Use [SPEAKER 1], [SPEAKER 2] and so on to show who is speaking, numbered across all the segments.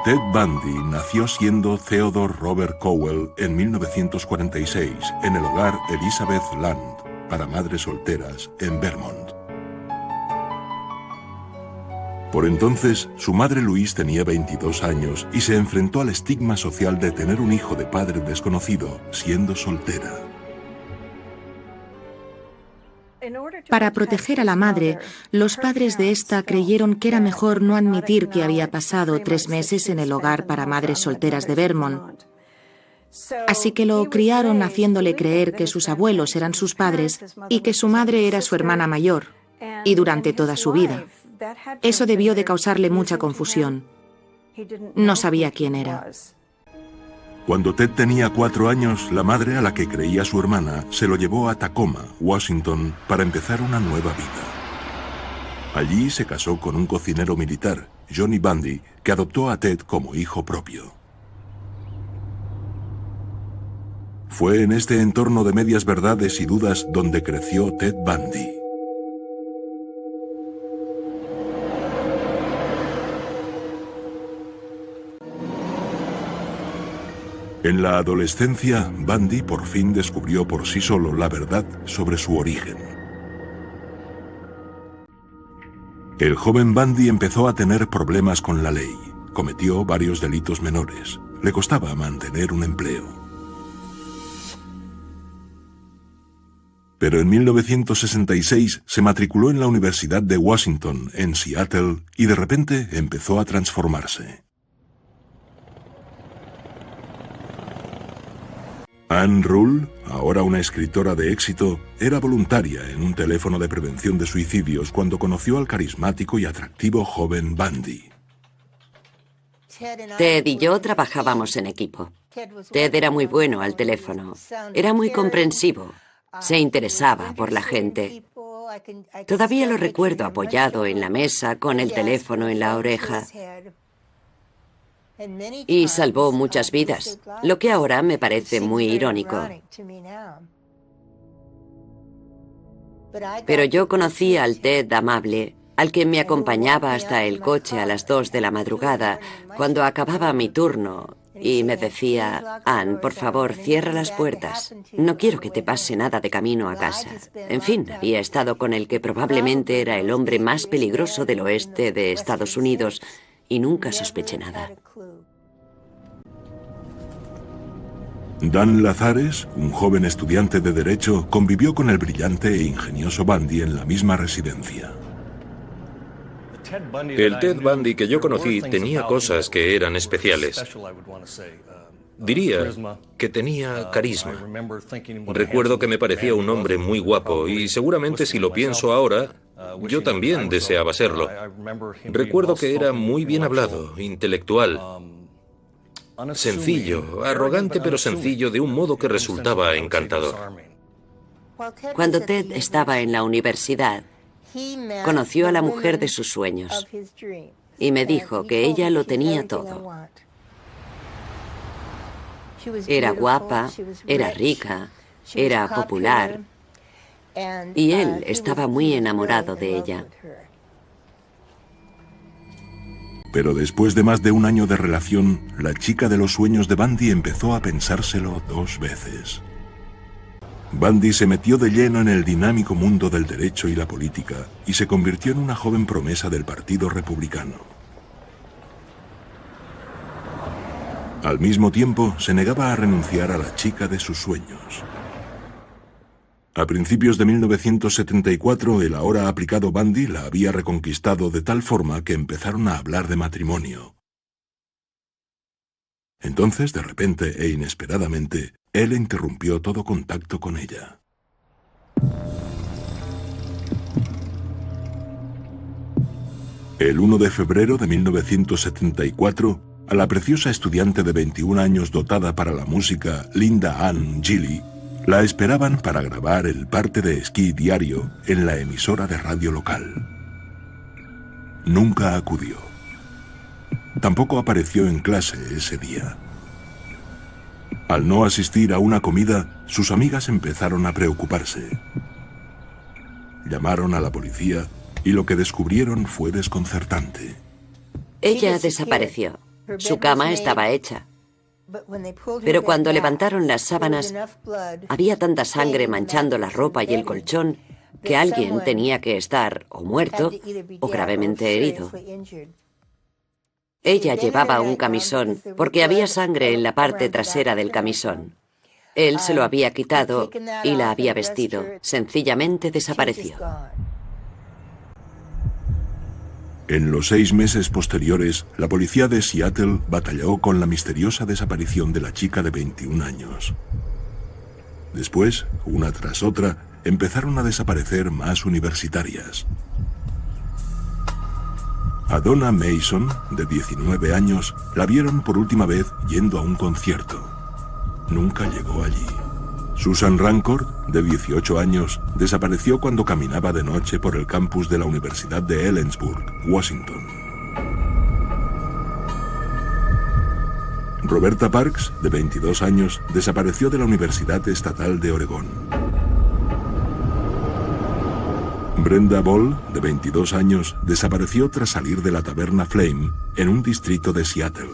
[SPEAKER 1] Ted Bundy nació siendo Theodore Robert Cowell en 1946 en el hogar Elizabeth Land para madres solteras en Vermont. Por entonces, su madre Louise tenía 22 años y se enfrentó al estigma social de tener un hijo de padre desconocido siendo soltera.
[SPEAKER 2] Para proteger a la madre, los padres de esta creyeron que era mejor no admitir que había pasado 3 meses en el hogar para madres solteras de Vermont. Así que lo criaron haciéndole creer que sus abuelos eran sus padres y que su madre era su hermana mayor, y durante toda su vida. Eso debió de causarle mucha confusión. No sabía quién era.
[SPEAKER 1] Cuando Ted tenía 4 años, la madre a la que creía su hermana se lo llevó a Tacoma, Washington, para empezar una nueva vida. Allí se casó con un cocinero militar, Johnny Bundy, que adoptó a Ted como hijo propio. Fue en este entorno de medias verdades y dudas donde creció Ted Bundy. En la adolescencia, Bundy por fin descubrió por sí solo la verdad sobre su origen. El joven Bundy empezó a tener problemas con la ley. Cometió varios delitos menores. Le costaba mantener un empleo. Pero en 1966 se matriculó en la Universidad de Washington, en Seattle, y de repente empezó a transformarse. Anne Rule, ahora una escritora de éxito, era voluntaria en un teléfono de prevención de suicidios cuando conoció al carismático y atractivo joven Bundy.
[SPEAKER 3] Ted y yo trabajábamos en equipo. Ted era muy bueno al teléfono. Era muy comprensivo. Se interesaba por la gente. Todavía lo recuerdo apoyado en la mesa con el teléfono en la oreja. Y salvó muchas vidas, lo que ahora me parece muy irónico. Pero yo conocí al Ted amable, al que me acompañaba hasta el coche a las 2 de la madrugada, cuando acababa mi turno, y me decía: Anne, por favor, cierra las puertas. No quiero que te pase nada de camino a casa. En fin, había estado con el que probablemente era el hombre más peligroso del oeste de Estados Unidos, y nunca sospeché nada.
[SPEAKER 1] Dan Lazares, un joven estudiante de Derecho, convivió con el brillante e ingenioso Bundy en la misma residencia.
[SPEAKER 4] El Ted Bundy que yo conocí tenía cosas que eran especiales. Diría que tenía carisma. Recuerdo que me parecía un hombre muy guapo y seguramente si lo pienso ahora, yo también deseaba serlo. Recuerdo que era muy bien hablado, intelectual, sencillo, arrogante pero sencillo de un modo que resultaba encantador.
[SPEAKER 3] Cuando Ted estaba en la universidad, conoció a la mujer de sus sueños y me dijo que ella lo tenía todo. Era guapa, era rica, era popular, y él estaba muy enamorado de ella.
[SPEAKER 1] Pero después de más de un año de relación, la chica de los sueños de Bundy empezó a pensárselo 2 veces. Bundy se metió de lleno en el dinámico mundo del derecho y la política y se convirtió en una joven promesa del Partido Republicano. Al mismo tiempo, se negaba a renunciar a la chica de sus sueños. A principios de 1974, el ahora aplicado Bundy la había reconquistado de tal forma que empezaron a hablar de matrimonio. Entonces, de repente e inesperadamente, él interrumpió todo contacto con ella. El 1 de febrero de 1974, a la preciosa estudiante de 21 años dotada para la música, Linda Ann Gilly, la esperaban para grabar el parte de esquí diario en la emisora de radio local. Nunca acudió. Tampoco apareció en clase ese día. Al no asistir a una comida, sus amigas empezaron a preocuparse. Llamaron a la policía y lo que descubrieron fue desconcertante.
[SPEAKER 3] Ella desapareció. Su cama estaba hecha. Pero cuando levantaron las sábanas, había tanta sangre manchando la ropa y el colchón que alguien tenía que estar o muerto o gravemente herido. Ella llevaba un camisón porque había sangre en la parte trasera del camisón. Él se lo había quitado y la había vestido. Sencillamente desapareció.
[SPEAKER 1] En los 6 meses posteriores, la policía de Seattle batalló con la misteriosa desaparición de la chica de 21 años. Después, una tras otra, empezaron a desaparecer más universitarias. A Donna Mason, de 19 años, la vieron por última vez yendo a un concierto. Nunca llegó allí. Susan Rancourt, de 18 años, desapareció cuando caminaba de noche por el campus de la Universidad de Ellensburg, Washington. Roberta Parks, de 22 años, desapareció de la Universidad Estatal de Oregón. Brenda Ball, de 22 años, desapareció tras salir de la taberna Flame en un distrito de Seattle.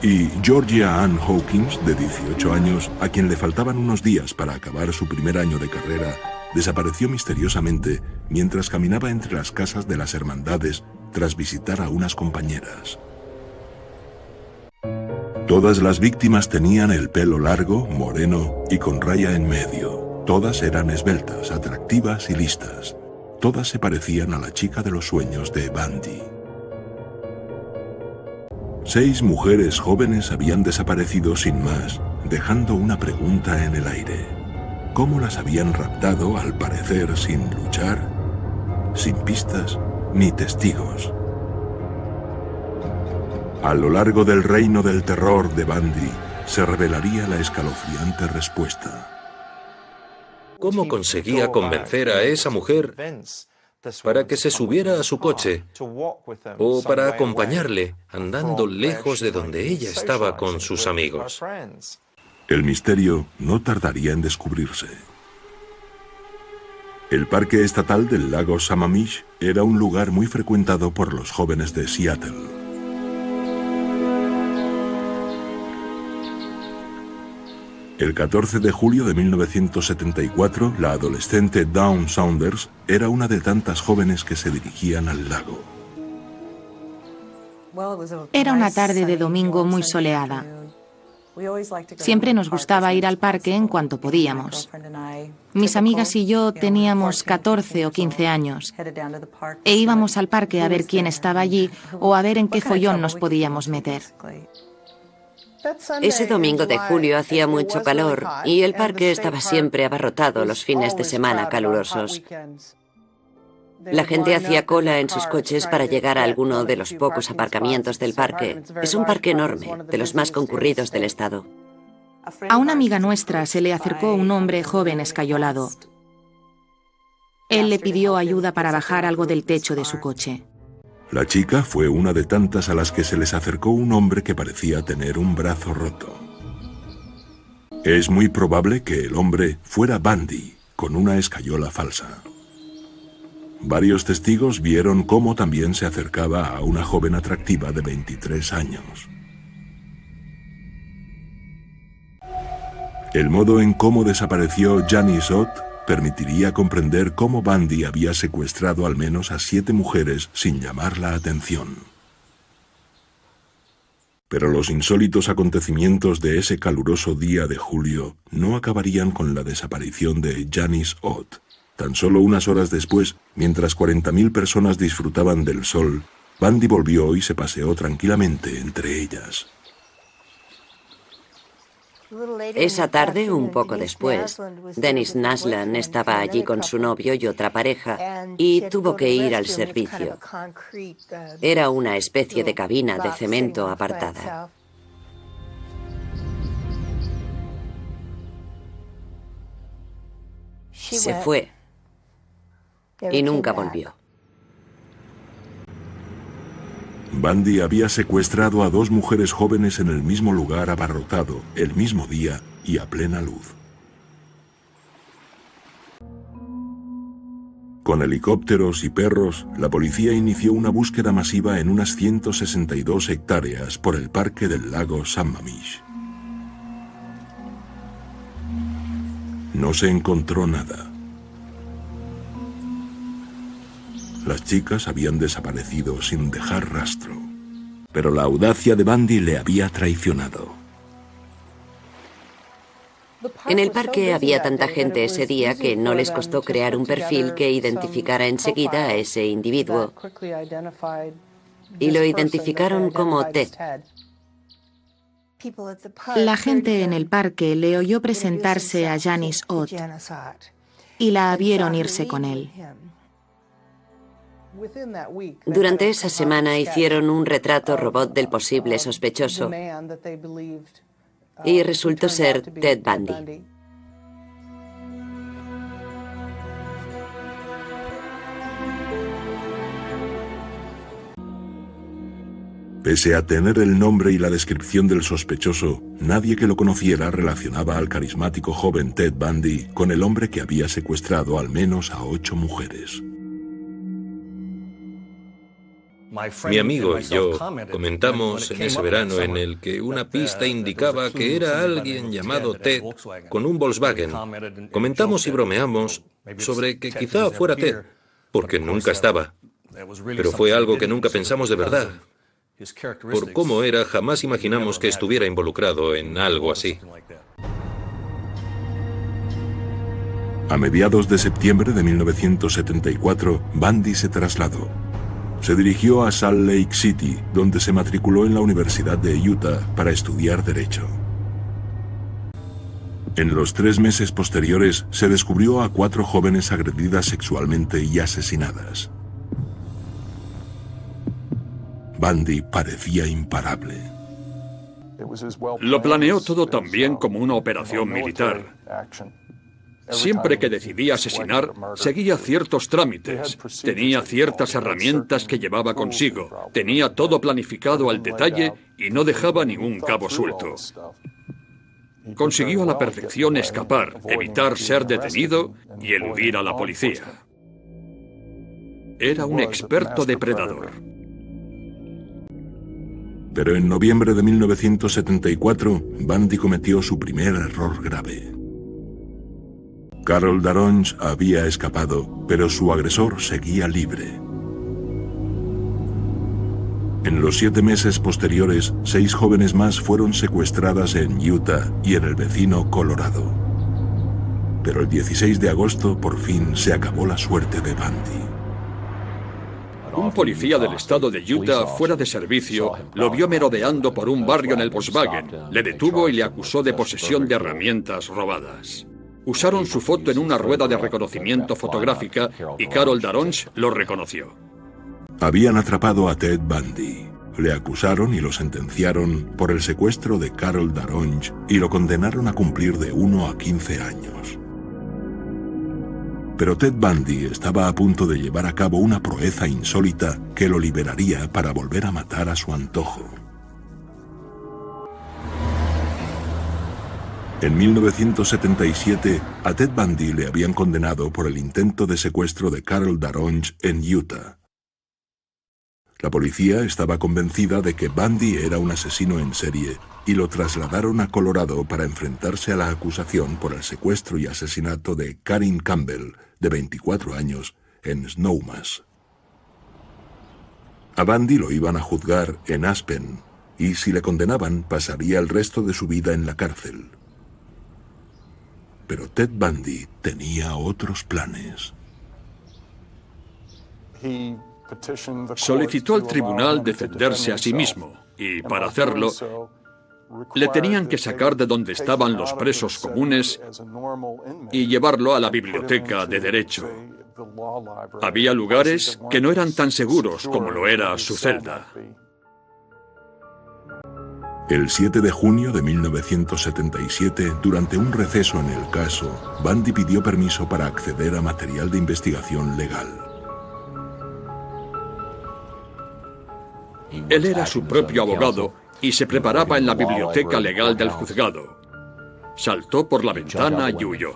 [SPEAKER 1] Y Georgia Ann Hawkins, de 18 años, a quien le faltaban unos días para acabar su primer año de carrera, desapareció misteriosamente mientras caminaba entre las casas de las hermandades tras visitar a unas compañeras. Todas las víctimas tenían el pelo largo, moreno y con raya en medio. Todas eran esbeltas, atractivas y listas. Todas se parecían a la chica de los sueños de Bundy. 6 mujeres jóvenes habían desaparecido sin más, dejando una pregunta en el aire. ¿Cómo las habían raptado, al parecer, sin luchar, sin pistas ni testigos? A lo largo del reino del terror de Bundy se revelaría la escalofriante respuesta.
[SPEAKER 4] ¿Cómo conseguía convencer a esa mujer para que se subiera a su coche o para acompañarle andando lejos de donde ella estaba con sus amigos?
[SPEAKER 1] El misterio no tardaría en descubrirse. El parque estatal del lago Sammamish era un lugar muy frecuentado por los jóvenes de Seattle. El 14 de julio de 1974, la adolescente Dawn Saunders era una de tantas jóvenes que se dirigían al lago.
[SPEAKER 2] Era una tarde de domingo muy soleada. Siempre nos gustaba ir al parque en cuanto podíamos. Mis amigas y yo teníamos 14 o 15 años e íbamos al parque a ver quién estaba allí o a ver en qué follón nos podíamos meter.
[SPEAKER 3] Ese domingo de julio hacía mucho calor y el parque estaba siempre abarrotado los fines de semana calurosos. La gente hacía cola en sus coches para llegar a alguno de los pocos aparcamientos del parque. Es un parque enorme, de los más concurridos del estado.
[SPEAKER 2] A una amiga nuestra se le acercó un hombre joven escayolado. Él le pidió ayuda para bajar algo del techo de su coche.
[SPEAKER 1] La chica fue una de tantas a las que se les acercó un hombre que parecía tener un brazo roto. Es muy probable que el hombre fuera Bundy, con una escayola falsa. Varios testigos vieron cómo también se acercaba a una joven atractiva de 23 años. El modo en cómo desapareció Janice Ott permitiría comprender cómo Bundy había secuestrado al menos a 7 mujeres sin llamar la atención. Pero los insólitos acontecimientos de ese caluroso día de julio no acabarían con la desaparición de Janice Ott. Tan solo unas horas después, mientras 40.000 personas disfrutaban del sol, Bundy volvió y se paseó tranquilamente entre ellas.
[SPEAKER 3] Esa tarde, un poco después, Dennis Naslund estaba allí con su novio y otra pareja y tuvo que ir al servicio. Era una especie de cabina de cemento apartada. Se fue y nunca volvió.
[SPEAKER 1] Bundy había secuestrado a 2 mujeres jóvenes en el mismo lugar abarrotado, el mismo día y a plena luz. Con helicópteros y perros, la policía inició una búsqueda masiva en unas 162 hectáreas por el parque del lago Sammamish. No se encontró nada. Las chicas habían desaparecido sin dejar rastro, pero la audacia de Bundy le había traicionado.
[SPEAKER 3] En el parque había tanta gente ese día que no les costó crear un perfil que identificara enseguida a ese individuo. Y lo identificaron como Ted.
[SPEAKER 2] La gente en el parque le oyó presentarse a Janice Ott y la vieron irse con él.
[SPEAKER 3] Durante esa semana hicieron un retrato robot del posible sospechoso y resultó ser Ted Bundy.
[SPEAKER 1] Pese a tener el nombre y la descripción del sospechoso, nadie que lo conociera relacionaba al carismático joven Ted Bundy con el hombre que había secuestrado al menos a 8 mujeres.
[SPEAKER 4] Mi amigo y yo comentamos en ese verano en el que una pista indicaba que era alguien llamado Ted con un Volkswagen. Comentamos y bromeamos sobre que quizá fuera Ted, porque nunca estaba. Pero fue algo que nunca pensamos de verdad. Por cómo era, jamás imaginamos que estuviera involucrado en algo así.
[SPEAKER 1] A mediados de septiembre de 1974, Bundy se trasladó. Se dirigió a Salt Lake City, donde se matriculó en la Universidad de Utah para estudiar Derecho. En los 3 meses posteriores, se descubrió a 4 jóvenes agredidas sexualmente y asesinadas. Bundy parecía imparable.
[SPEAKER 5] Lo planeó todo también como una operación militar. Siempre que decidía asesinar, seguía ciertos trámites, tenía ciertas herramientas que llevaba consigo, tenía todo planificado al detalle y no dejaba ningún cabo suelto. Consiguió a la perfección escapar, evitar ser detenido y eludir a la policía. Era un experto depredador.
[SPEAKER 1] Pero en noviembre de 1974, Bundy cometió su primer error grave. Carol Daronge había escapado, pero su agresor seguía libre. En los 7 meses posteriores, 6 jóvenes más fueron secuestradas en Utah y en el vecino Colorado. Pero el 16 de agosto, por fin, se acabó la suerte de Bundy.
[SPEAKER 5] Un policía del estado de Utah, fuera de servicio, lo vio merodeando por un barrio en el Volkswagen, le detuvo y le acusó de posesión de herramientas robadas. Usaron su foto en una rueda de reconocimiento fotográfica y Carol Daronge lo reconoció.
[SPEAKER 1] Habían atrapado a Ted Bundy. Le acusaron y lo sentenciaron por el secuestro de Carol Daronge y lo condenaron a cumplir de 1 a 15 años. Pero Ted Bundy estaba a punto de llevar a cabo una proeza insólita que lo liberaría para volver a matar a su antojo. En 1977, a Ted Bundy le habían condenado por el intento de secuestro de Carol Daronge en Utah. La policía estaba convencida de que Bundy era un asesino en serie y lo trasladaron a Colorado para enfrentarse a la acusación por el secuestro y asesinato de Karin Campbell, de 24 años, en Snowmass. A Bundy lo iban a juzgar en Aspen y, si le condenaban, pasaría el resto de su vida en la cárcel. Pero Ted Bundy tenía otros planes.
[SPEAKER 5] Solicitó al tribunal defenderse a sí mismo y, para hacerlo, le tenían que sacar de donde estaban los presos comunes y llevarlo a la biblioteca de Derecho. Había lugares que no eran tan seguros como lo era su celda.
[SPEAKER 1] El 7 de junio de 1977, durante un receso en el caso, Bundy pidió permiso para acceder a material de investigación legal.
[SPEAKER 5] Él era su propio abogado y se preparaba en la biblioteca legal del juzgado. Saltó por la ventana y huyó.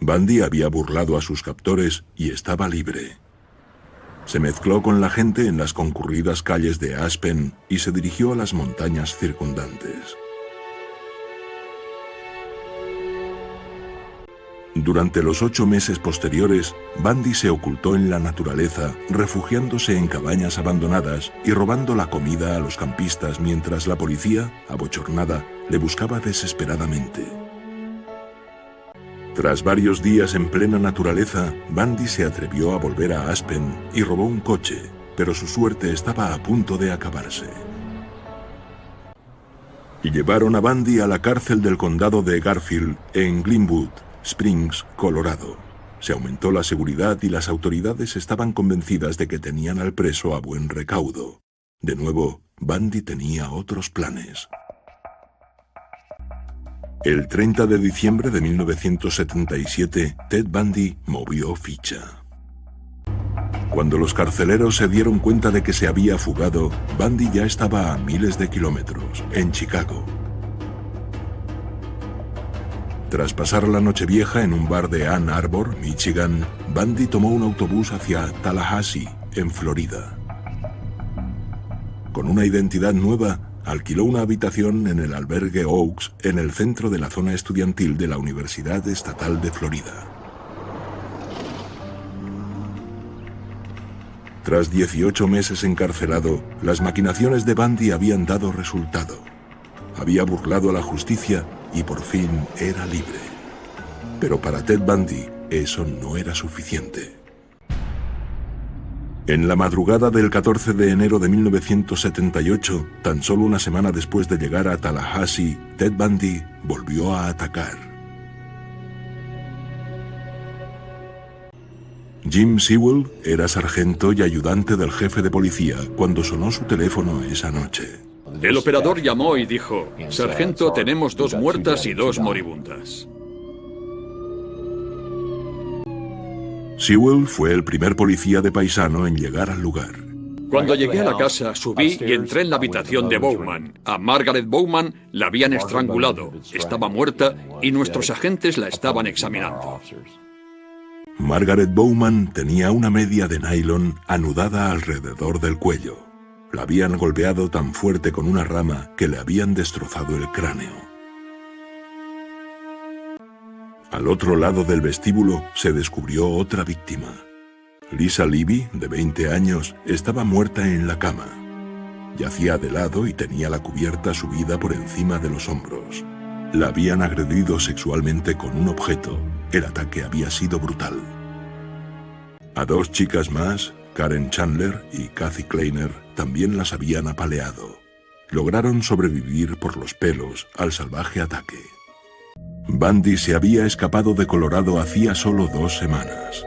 [SPEAKER 1] Bundy había burlado a sus captores y estaba libre. Se mezcló con la gente en las concurridas calles de Aspen y se dirigió a las montañas circundantes. Durante los 8 meses posteriores, Bundy se ocultó en la naturaleza, refugiándose en cabañas abandonadas y robando la comida a los campistas mientras la policía, abochornada, le buscaba desesperadamente. Tras varios días en plena naturaleza, Bundy se atrevió a volver a Aspen y robó un coche, pero su suerte estaba a punto de acabarse. Llevaron a Bundy a la cárcel del condado de Garfield, en Glenwood Springs, Colorado. Se aumentó la seguridad y las autoridades estaban convencidas de que tenían al preso a buen recaudo. De nuevo, Bundy tenía otros planes. El 30 de diciembre de 1977, Ted Bundy movió ficha. Cuando los carceleros se dieron cuenta de que se había fugado, Bundy ya estaba a miles de kilómetros, en Chicago. Tras pasar la Nochevieja en un bar de Ann Arbor, Michigan, Bundy tomó un autobús hacia Tallahassee, en Florida. Con una identidad nueva, alquiló una habitación en el albergue Oaks, en el centro de la zona estudiantil de la Universidad Estatal de Florida. Tras 18 meses encarcelado, las maquinaciones de Bundy habían dado resultado. Había burlado a la justicia y por fin era libre. Pero para Ted Bundy, eso no era suficiente. En la madrugada del 14 de enero de 1978, tan solo una semana después de llegar a Tallahassee, Ted Bundy volvió a atacar. Jim Sewell era sargento y ayudante del jefe de policía cuando sonó su teléfono esa noche.
[SPEAKER 5] El operador llamó y dijo: «Sargento, tenemos 2 muertas y 2 moribundas».
[SPEAKER 1] Sewell fue el primer policía de paisano en llegar al lugar.
[SPEAKER 5] Cuando llegué a la casa, subí y entré en la habitación de Bowman. A Margaret Bowman la habían estrangulado, estaba muerta y nuestros agentes la estaban examinando.
[SPEAKER 1] Margaret Bowman tenía una media de nylon anudada alrededor del cuello. La habían golpeado tan fuerte con una rama que le habían destrozado el cráneo. Al otro lado del vestíbulo se descubrió otra víctima. Lisa Levy, de 20 años, estaba muerta en la cama. Yacía de lado y tenía la cubierta subida por encima de los hombros. La habían agredido sexualmente con un objeto. El ataque había sido brutal. A 2 chicas más, Karen Chandler y Kathy Kleiner, también las habían apaleado. Lograron sobrevivir por los pelos al salvaje ataque. Bundy se había escapado de Colorado hacía solo 2 semanas.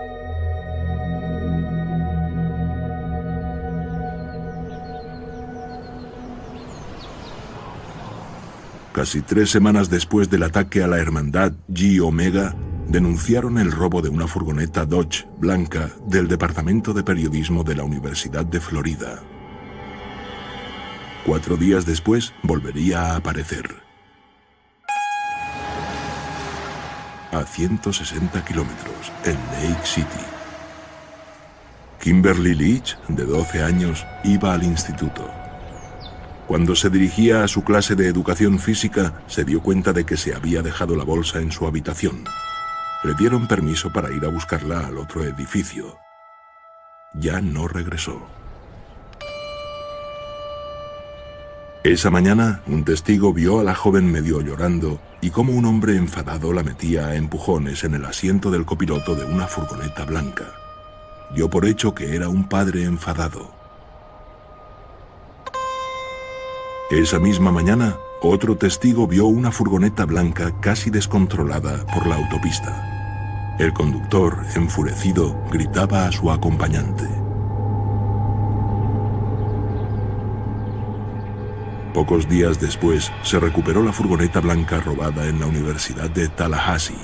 [SPEAKER 1] Casi 3 semanas después del ataque a la hermandad Chi Omega, denunciaron el robo de una furgoneta Dodge blanca del Departamento de Periodismo de la Universidad de Florida. 4 días después volvería a aparecer. A 160 kilómetros, en Lake City. Kimberly Leach, de 12 años, iba al instituto. Cuando se dirigía a su clase de educación física, se dio cuenta de que se había dejado la bolsa en su habitación. Le dieron permiso para ir a buscarla al otro edificio. Ya no regresó. Esa mañana, un testigo vio a la joven medio llorando y cómo un hombre enfadado la metía a empujones en el asiento del copiloto de una furgoneta blanca. Dio por hecho que era un padre enfadado. Esa misma mañana, otro testigo vio una furgoneta blanca casi descontrolada por la autopista. El conductor, enfurecido, gritaba a su acompañante. Pocos días después, se recuperó la furgoneta blanca robada en la Universidad de Tallahassee.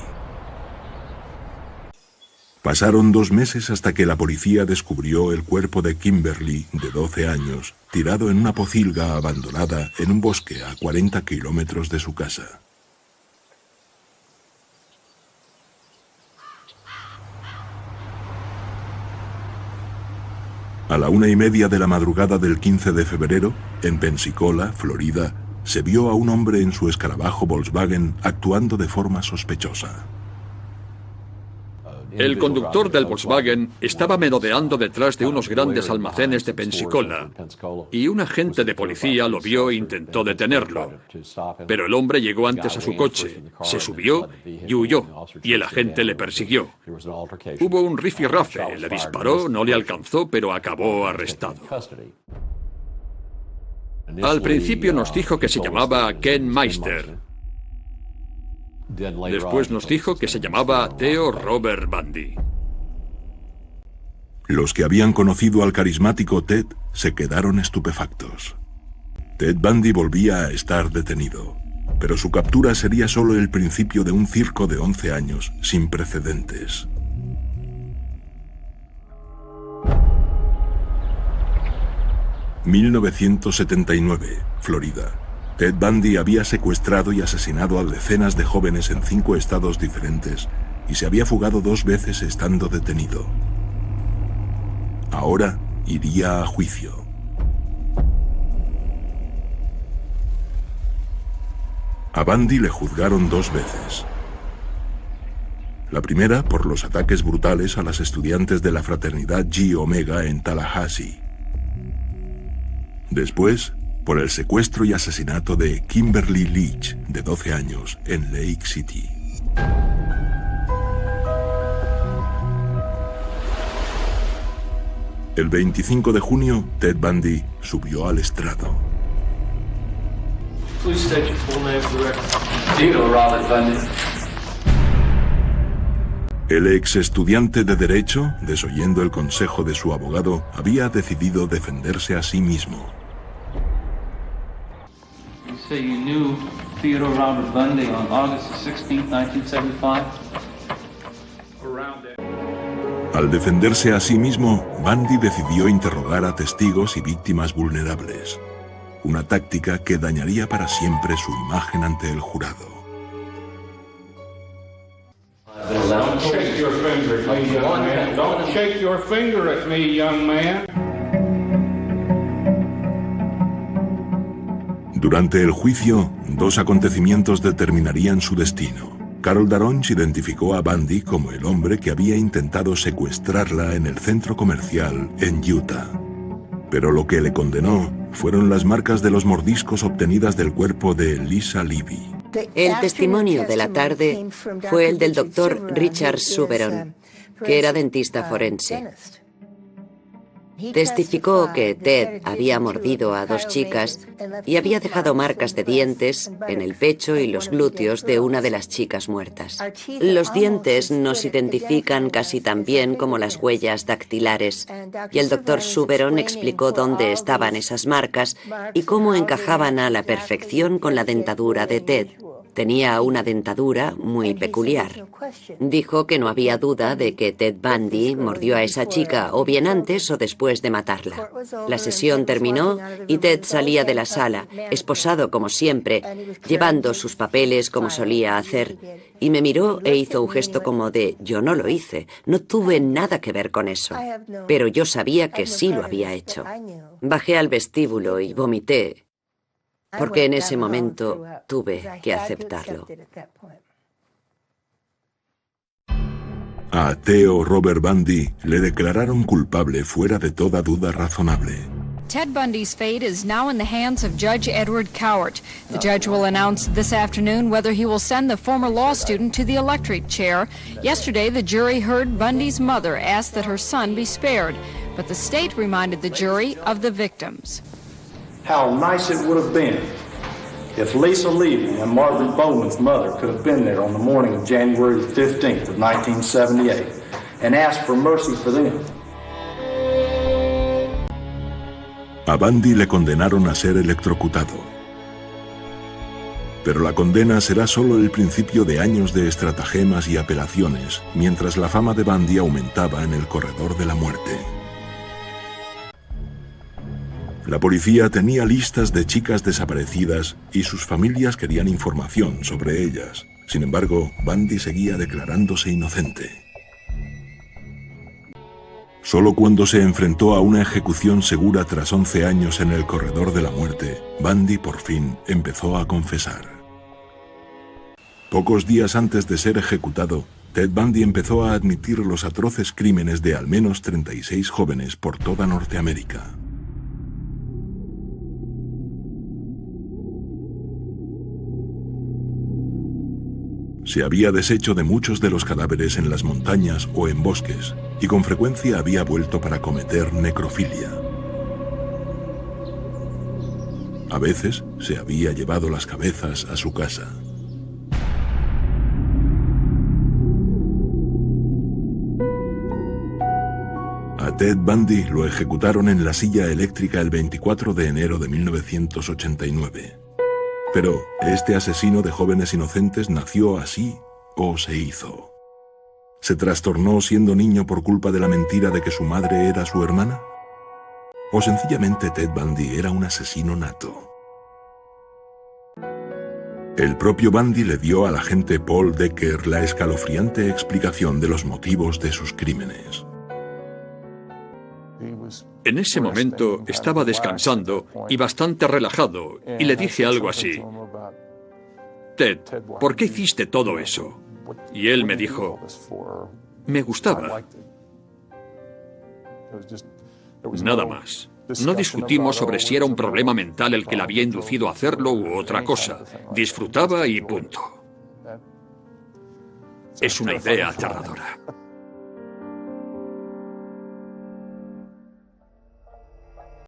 [SPEAKER 1] Pasaron 2 meses hasta que la policía descubrió el cuerpo de Kimberly, de 12 años, tirado en una pocilga abandonada en un bosque a 40 kilómetros de su casa. A la 1:30 de la madrugada del 15 de febrero, en Pensacola, Florida, se vio a un hombre en su escarabajo Volkswagen actuando de forma sospechosa.
[SPEAKER 5] El conductor del Volkswagen estaba merodeando detrás de unos grandes almacenes de Pensacola y un agente de policía lo vio e intentó detenerlo. Pero el hombre llegó antes a su coche, se subió y huyó, y el agente le persiguió. Hubo un rifirrafe, le disparó, no le alcanzó, pero acabó arrestado. Al principio nos dijo que se llamaba Ken Meister. Después nos dijo que se llamaba Theo Robert Bundy.
[SPEAKER 1] Los que habían conocido al carismático Ted se quedaron estupefactos. Ted Bundy volvía a estar detenido, pero su captura sería solo el principio de un circo de 11 años sin precedentes. ...1979, Florida. Ted Bundy había secuestrado y asesinado a decenas de jóvenes en 5 estados diferentes y se había fugado 2 veces estando detenido. Ahora iría a juicio. A Bundy le juzgaron 2 veces. La primera por los ataques brutales a las estudiantes de la fraternidad Chi Omega en Tallahassee. Después, por el secuestro y asesinato de Kimberly Leach, de 12 años, en Lake City. El 25 de junio, Ted Bundy subió al estrado. El ex estudiante de Derecho, desoyendo el consejo de su abogado, había decidido defenderse a sí mismo.
[SPEAKER 6] Say you knew Theodore Robert Bundy on August 16, 1975?
[SPEAKER 1] Al defenderse a sí mismo, Bundy decidió interrogar a testigos y víctimas vulnerables. Una táctica que dañaría para siempre su imagen ante el jurado.
[SPEAKER 7] Don't shake your finger at me, young man. Don't shake your finger at me, young man.
[SPEAKER 1] Durante el juicio, 2 acontecimientos determinarían su destino. Carol Daronch identificó a Bundy como el hombre que había intentado secuestrarla en el centro comercial en Utah. Pero lo que le condenó fueron las marcas de los mordiscos obtenidas del cuerpo de Lisa Levy.
[SPEAKER 3] El testimonio de la tarde fue el del doctor Richard Suberon, que era dentista forense. Testificó que Ted había mordido a 2 chicas y había dejado marcas de dientes en el pecho y los glúteos de una de las chicas muertas. Los dientes nos identifican casi tan bien como las huellas dactilares, y el doctor Suberon explicó dónde estaban esas marcas y cómo encajaban a la perfección con la dentadura de Ted. Tenía una dentadura muy peculiar. Dijo que no había duda de que Ted Bundy mordió a esa chica o bien antes o después de matarla. La sesión terminó y Ted salía de la sala, esposado como siempre, llevando sus papeles como solía hacer, y me miró e hizo un gesto como de «yo no lo hice, no tuve nada que ver con eso». Pero yo sabía que sí lo había hecho. Bajé al vestíbulo y vomité, porque en ese momento tuve que aceptarlo.
[SPEAKER 1] A Theo Robert Bundy le declararon culpable fuera de toda duda razonable.
[SPEAKER 8] Ted Bundy's fate is now in the hands of Judge Edward Cowart. The judge will announce this afternoon whether he will send the former law student to the electric chair. Yesterday, the jury heard Bundy's mother ask that her son be spared, but the state reminded the jury of the victims.
[SPEAKER 9] How nice it would have been if Lisa Levy and Margaret Bowman's mother could have been there on the morning of January 15th of 1978 and asked for mercy for them.
[SPEAKER 1] A Bundy le condenaron a ser electrocutado. Pero la condena será solo el principio de años de estratagemas y apelaciones, mientras la fama de Bundy aumentaba en el corredor de la muerte. La policía tenía listas de chicas desaparecidas y sus familias querían información sobre ellas. Sin embargo, Bundy seguía declarándose inocente. Solo cuando se enfrentó a una ejecución segura tras 11 años en el corredor de la muerte, Bundy por fin empezó a confesar. Pocos días antes de ser ejecutado, Ted Bundy empezó a admitir los atroces crímenes de al menos 36 jóvenes por toda Norteamérica. Se había deshecho de muchos de los cadáveres en las montañas o en bosques, y con frecuencia había vuelto para cometer necrofilia. A veces se había llevado las cabezas a su casa. A Ted Bundy lo ejecutaron en la silla eléctrica el 24 de enero de 1989. Pero, ¿este asesino de jóvenes inocentes nació así o se hizo? ¿Se trastornó siendo niño por culpa de la mentira de que su madre era su hermana? ¿O sencillamente Ted Bundy era un asesino nato? El propio Bundy le dio al agente Paul Decker la escalofriante explicación de los motivos de sus crímenes.
[SPEAKER 5] En ese momento estaba descansando y bastante relajado, y le dije algo así: Ted, ¿por qué hiciste todo eso? Y él me dijo: me gustaba. Nada más. No discutimos sobre si era un problema mental el que le había inducido a hacerlo u otra cosa. Disfrutaba y punto. Es una idea aterradora.